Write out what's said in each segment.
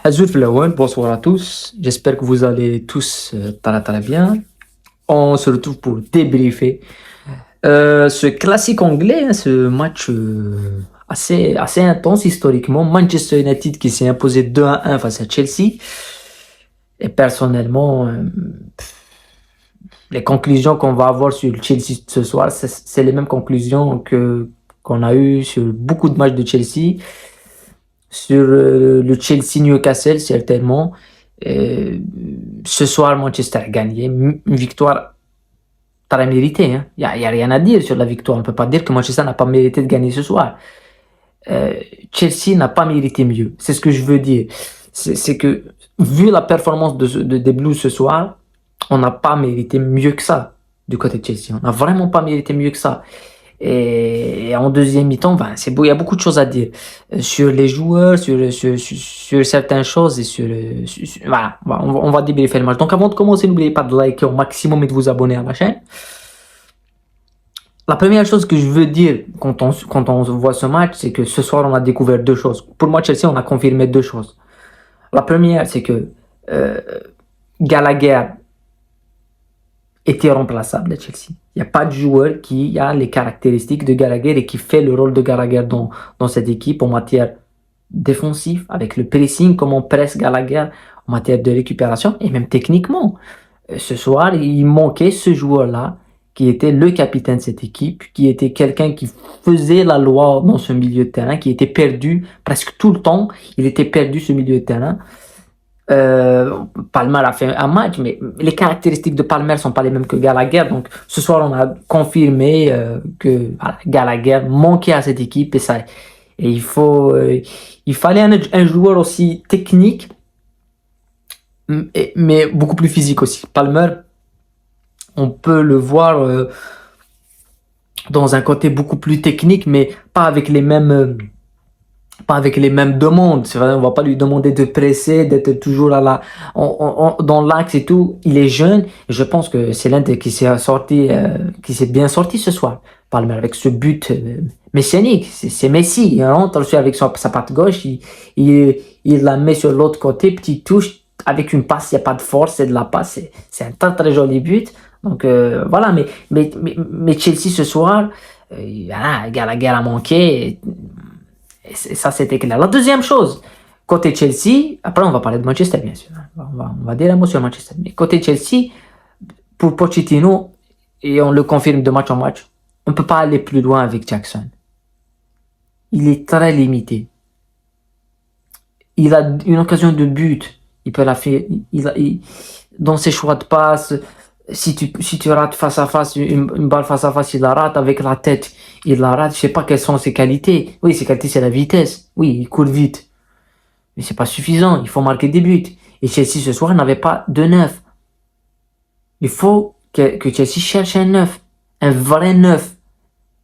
Azul Flowen, bonsoir à tous. J'espère que vous allez tous très bien. On se retrouve pour débriefer ce classique anglais, hein, ce match assez intense historiquement. Manchester United qui s'est imposé 2-1 face à Chelsea. Et personnellement, les conclusions qu'on va avoir sur Chelsea ce soir, c'est les mêmes conclusions qu'on a eues sur beaucoup de matchs de Chelsea. Sur le Chelsea-Newcastle, certainement. Ce soir, Manchester a gagné. Une victoire très méritée. Il n'y a rien à dire sur la victoire. On ne peut pas dire que Manchester n'a pas mérité de gagner ce soir. Chelsea n'a pas mérité mieux. C'est ce que je veux dire. C'est que, vu la performance des Blues ce soir, on n'a pas mérité mieux que ça du côté de Chelsea. On n'a vraiment pas mérité mieux que ça. Et en deuxième mi-temps, c'est beau, il y a beaucoup de choses à dire sur les joueurs, sur certaines choses et voilà, on va débriefer le match. Donc avant de commencer, n'oubliez pas de liker au maximum et de vous abonner à la chaîne. La première chose que je veux dire quand on voit ce match, c'est que ce soir on a découvert deux choses. Pour moi, Chelsea, on a confirmé deux choses. La première, c'est que Gallagher était remplaçable à Chelsea. Il n'y a pas de joueur qui a les caractéristiques de Gallagher et qui fait le rôle de Gallagher dans cette équipe en matière défensive, avec le pressing, comment on presse Gallagher en matière de récupération et même techniquement. Ce soir, il manquait ce joueur-là qui était le capitaine de cette équipe, qui était quelqu'un qui faisait la loi dans ce milieu de terrain, qui était perdu presque tout le temps. Il était perdu ce milieu de terrain. Palmer a fait un match, mais les caractéristiques de Palmer sont pas les mêmes que Gallagher. Donc ce soir, on a confirmé que Gallagher manquait à cette équipe et il fallait un joueur aussi technique, mais beaucoup plus physique aussi. Palmer, on peut le voir dans un côté beaucoup plus technique, mais pas avec les mêmes demandes. C'est vrai, on va pas lui demander de presser, d'être toujours dans l'axe et tout. Il est jeune. Je pense que c'est l'un qui s'est bien sorti ce soir. Palmer avec ce but messianique. C'est Messi. Il rentre aussi avec sa patte gauche. Il la met sur l'autre côté. Petite touche avec une passe. Il n'y a pas de force, c'est de la passe. C'est un très très joli but. Donc voilà. Mais Chelsea ce soir, Gallagher a manqué. Et ça, c'était clair. La deuxième chose, côté Chelsea, après on va parler de Manchester, bien sûr. On va dire un mot sur Manchester. Mais côté Chelsea, pour Pochettino, et on le confirme de match en match, on ne peut pas aller plus loin avec Jackson. Il est très limité. Il a une occasion de but. Il peut la faire. Dans ses choix de passe, si tu rates face à face, une balle face à face, il la rate avec la tête, il la rate. Je sais pas quelles sont ses qualités. Oui, ses qualités, c'est la vitesse. Oui, il court vite. Mais c'est pas suffisant. Il faut marquer des buts. Et Chelsea, ce soir, n'avait pas de neuf. Il faut que Chelsea cherche un neuf. Un vrai neuf.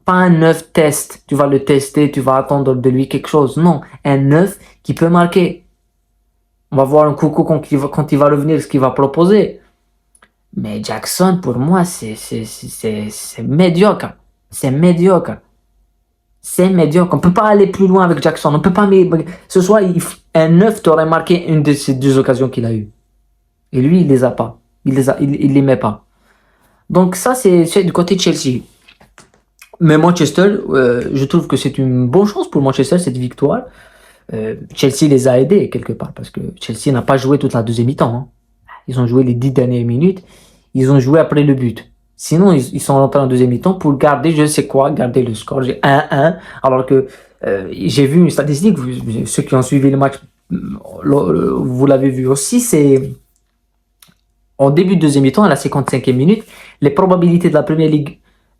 Pas un neuf test. Tu vas le tester, tu vas attendre de lui quelque chose. Non. Un neuf qui peut marquer. On va voir un coucou quand il va revenir, ce qu'il va proposer. Mais Jackson, pour moi, c'est médiocre. C'est médiocre. C'est médiocre. On peut pas aller plus loin avec Jackson. On peut pas. Ce soir, un 9 t'aurait marqué une de ces deux occasions qu'il a eues. Et lui, il les a pas. Il les met pas. Donc ça, c'est du côté de Chelsea. Mais Manchester, je trouve que c'est une bonne chose pour Manchester, cette victoire. Chelsea les a aidés quelque part parce que Chelsea n'a pas joué toute la deuxième mi-temps. Hein. Ils ont joué les 10 dernières minutes. Ils ont joué après le but. Sinon, ils sont rentrés en deuxième mi-temps pour garder, je sais quoi, garder le score. J'ai 1-1. Alors que j'ai vu une statistique, ceux qui ont suivi le match, vous l'avez vu aussi, c'est en début de deuxième mi-temps, à la 55e minute, les probabilités de la Première Ligue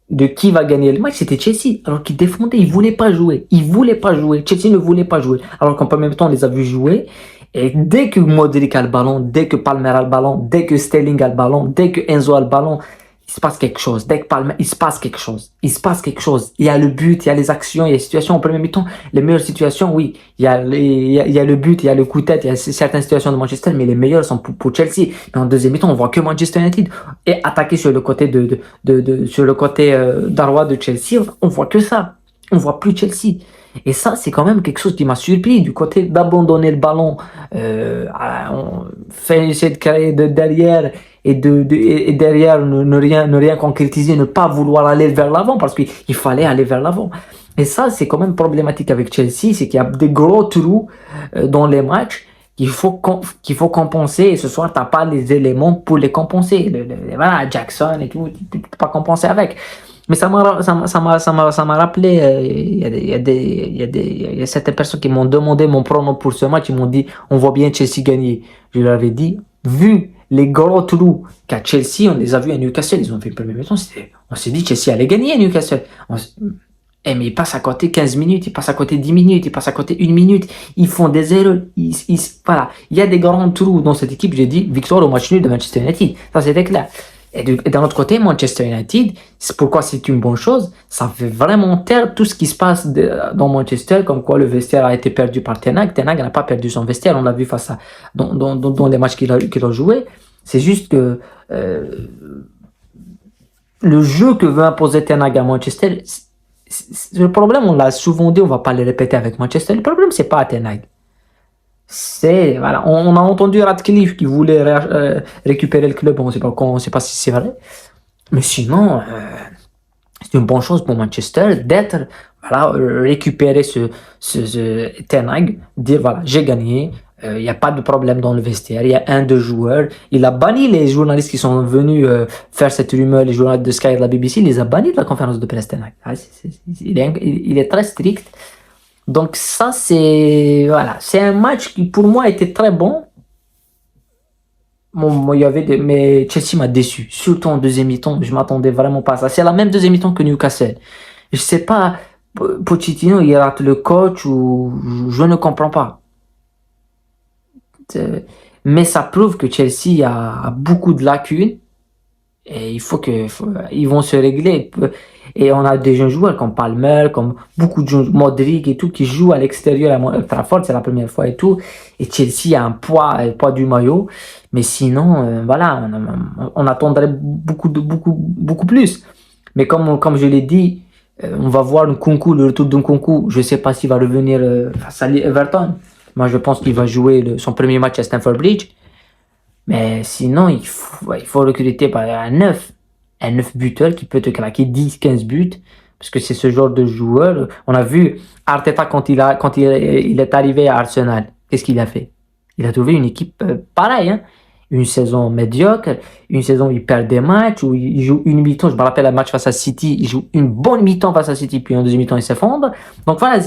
de qui va gagner le match, c'était Chelsea. Alors qu'ils défendaient, ils voulaient pas jouer. Chelsea ne voulait pas jouer. Alors qu'en premier temps, on les a vus jouer. Et dès que Modric a le ballon, dès que Palmer a le ballon, dès que Sterling a le ballon, dès que Enzo a le ballon, il se passe quelque chose. Dès que Palmer, il se passe quelque chose. Il y a le but, il y a les actions, il y a les situations. En premier mi-temps, les meilleures situations, oui. Il y a le but, il y a le coup de tête, il y a certaines situations de Manchester, mais les meilleures sont pour Chelsea. Et en deuxième mi-temps, on voit que Manchester United est attaqué sur le côté sur le côté d'Arwa de Chelsea. On voit que ça. On voit plus Chelsea. Et ça, c'est quand même quelque chose qui m'a surpris, du côté d'abandonner le ballon, on fait essayer de créer de derrière et derrière ne rien concrétiser, ne pas vouloir aller vers l'avant parce qu'il fallait aller vers l'avant. Et ça, c'est quand même problématique avec Chelsea, c'est qu'il y a des gros trous dans les matchs qu'il faut compenser. Et ce soir, t'as pas les éléments pour les compenser. Voilà, Jackson et tout, tu peux pas compenser avec. Mais ça m'a rappelé, il y a certaines personnes qui m'ont demandé mon pronom pour ce match. Ils m'ont dit, on voit bien Chelsea gagner. Je leur avais dit, vu les gros trous qu'à Chelsea, on les a vus à Newcastle. Ils ont fait une première mi-temps. On s'est dit, Chelsea allait gagner à Newcastle. Mais ils passent à côté 15 minutes, ils passent à côté 10 minutes, ils passent à côté 1 minute, ils font des erreurs, voilà. Il y a des grands trous dans cette équipe, j'ai dit, victoire au match nul de Manchester United. Ça, c'était clair. Et d'un autre côté, Manchester United, c'est pourquoi c'est une bonne chose, ça fait vraiment taire tout ce qui se passe dans Manchester, comme quoi le vestiaire a été perdu par Ten Hag. Ten Hag n'a pas perdu son vestiaire, on l'a vu face à, dans les matchs qu'il a joué. C'est juste que, le jeu que veut imposer Ten Hag à Manchester, le problème, on l'a souvent dit, on va pas le répéter avec Manchester. Le problème, c'est pas Ten Hag. C'est, voilà, on a entendu Radcliffe qui voulait récupérer le club, on sait pas si c'est vrai. Mais sinon, c'est une bonne chose pour Manchester d'être, voilà, récupérer ce Ten Hag, dire voilà, j'ai gagné. Il n'y a pas de problème dans le vestiaire, il y a un, deux joueurs. Il a banni les journalistes qui sont venus faire cette rumeur, les journalistes de Sky et de la BBC, il les a bannis de la conférence de presse Ten Hag. Il est très strict. Donc ça, voilà, c'est un match qui pour moi était très bon. Bon, il y avait mais Chelsea m'a déçu, surtout en deuxième mi-temps. Je m'attendais vraiment pas à ça. C'est la même deuxième mi-temps que Newcastle. Je sais pas, Pochettino, il rate le coach ou je ne comprends pas. Mais ça prouve que Chelsea a beaucoup de lacunes et ils vont se régler. Et on a des jeunes joueurs comme Palmer, comme beaucoup de jeunes, Modric et tout, qui jouent à l'extérieur à Trafford, c'est la première fois et tout. Et Chelsea a un poids du maillot. Mais sinon, voilà, on attendrait beaucoup plus. Mais comme je l'ai dit, on va voir le retour d'un Nkunku. Je sais pas s'il va revenir face à Everton. Moi, je pense qu'il va jouer son premier match à Stamford Bridge. Mais sinon, il faut recruter un 9 buteur qui peut te claquer 10, 15 buts. Parce que c'est ce genre de joueur. On a vu Arteta quand il est arrivé à Arsenal. Qu'est-ce qu'il a fait? Il a trouvé une équipe pareille, hein. Une saison médiocre, une saison où il perd des matchs, où il joue une mi-temps. Je me rappelle un match face à City, il joue une bonne mi-temps face à City, puis en deuxième mi-temps il s'effondre. Donc voilà,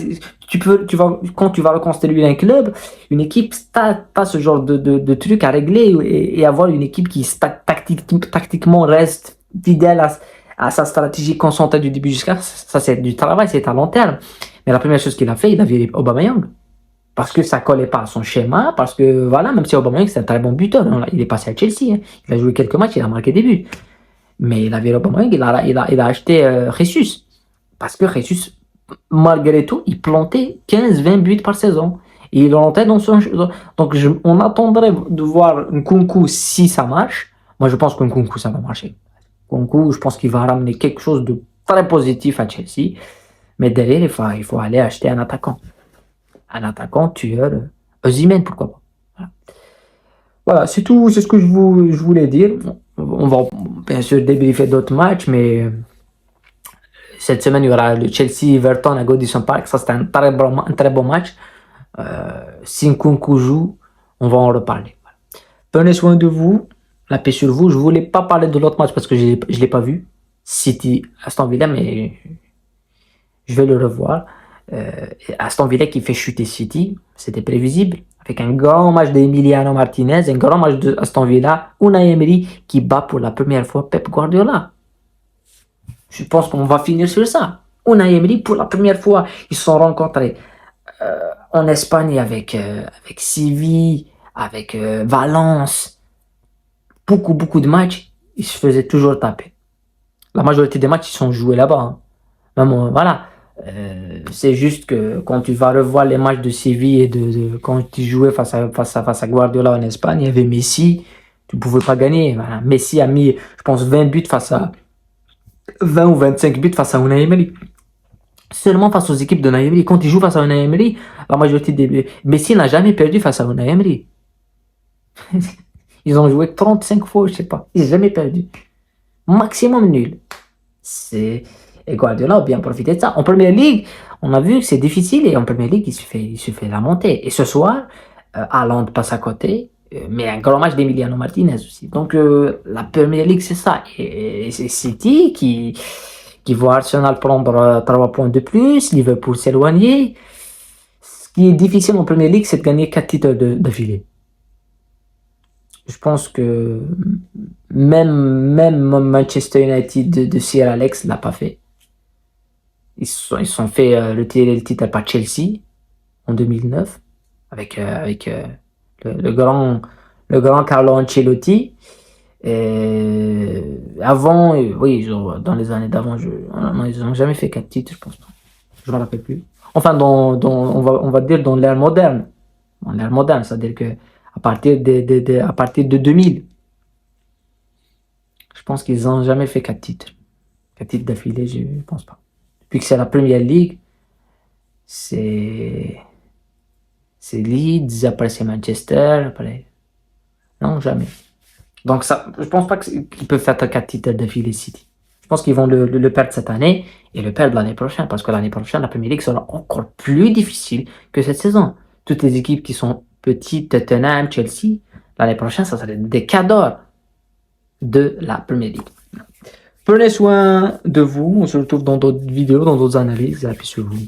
quand tu vas reconstruire un club, une équipe, t'as ce genre de truc à régler et avoir une équipe qui tactiquement reste fidèle à sa stratégie concentrée du début jusqu'à ça, c'est du travail, c'est à long terme. Mais la première chose qu'il a fait, il a viré Aubameyang. Parce que ça collait pas à son schéma, parce que voilà, même si Aubameyang c'est un très bon buteur, hein, il est passé à Chelsea, hein, il a joué quelques matchs, il a marqué des buts. Mais il a viré Aubameyang, il a acheté Jesus. Parce que Jesus, malgré tout, il plantait 15-20 buts par saison. Et il rentrait dans son... Donc on attendrait de voir Nkunku si ça marche. Moi je pense que Nkunku ça va marcher. Nkunku, je pense qu'il va ramener quelque chose de très positif à Chelsea. Mais derrière, il faut aller acheter un attaquant. Un attaquant, tueur, Osimhen, pourquoi pas. Voilà, c'est tout, c'est ce que je voulais dire. On va bien sûr débriefer d'autres matchs, mais cette semaine, il y aura le Chelsea-Everton à Goodison Park. Ça, c'est un très bon match. Si Nkunku joue, on va en reparler. Voilà. Prenez soin de vous, la paix sur vous. Je voulais pas parler de l'autre match parce que je l'ai pas vu. City, Aston Villa, mais je vais le revoir. Aston Villa qui fait chuter City, c'était prévisible, avec un grand match d'Emiliano Martinez, un grand match de Aston Villa, Unai Emery qui bat pour la première fois Pep Guardiola. Je pense qu'on va finir sur ça. Unai Emery, pour la première fois, ils se sont rencontrés en Espagne avec Séville, avec Valence. Beaucoup de matchs, ils se faisaient toujours taper. La majorité des matchs, ils sont joués là-bas. Hein. Même, voilà. C'est juste que quand tu vas revoir les matchs de Séville et quand tu jouais face à Guardiola en Espagne, il y avait Messi, tu pouvais pas gagner. Voilà. Messi a mis, je pense, 20 buts face à 20 ou 25 buts face à Unai Emery. seulement face aux équipes de Unai Emery. Quand ils jouent face à Unai Emery, la majorité des... Messi n'a jamais perdu face à Unai Emery. Ils ont joué 35 fois, je sais pas. Ils n'ont jamais perdu. Maximum nul. Et Guardiola a bien profité de ça. En Première Ligue, on a vu que c'est difficile et en Première Ligue, il se fait la montée. Et ce soir, Haaland passe à côté, mais un grand match d'Emiliano Martinez aussi. Donc la Première Ligue, c'est ça. Et c'est City qui voit Arsenal prendre 3 points de plus, Liverpool s'éloigner. Ce qui est difficile en Première Ligue, c'est de gagner 4 titres d'affilée. Je pense que même Manchester United de Sir Alex l'a pas fait. Ils sont fait le titre par Chelsea en 2009 avec le grand Carlo Ancelotti. Et avant, oui, genre, dans les années d'avant, non, ils n'ont jamais fait 4 titres, je pense pas. Je me rappelle plus. Enfin, on va dire dans l'ère moderne. Dans l'ère moderne, c'est-à-dire que à partir de 2000, je pense qu'ils n'ont jamais fait 4 titres. 4 titres d'affilée, je pense pas. Depuis que c'est la Première Ligue, c'est Leeds, après c'est Manchester, après... Non, jamais. Donc ça, je pense pas qu'ils peuvent faire 4 titres d'affilée City. Je pense qu'ils vont le perdre cette année et le perdre l'année prochaine, parce que l'année prochaine, la Premier League sera encore plus difficile que cette saison. Toutes les équipes qui sont petites, Tottenham, Chelsea, l'année prochaine, ça sera des cadors de la Premier League. Prenez soin de vous, on se retrouve dans d'autres vidéos, dans d'autres analyses, et puis sur vous.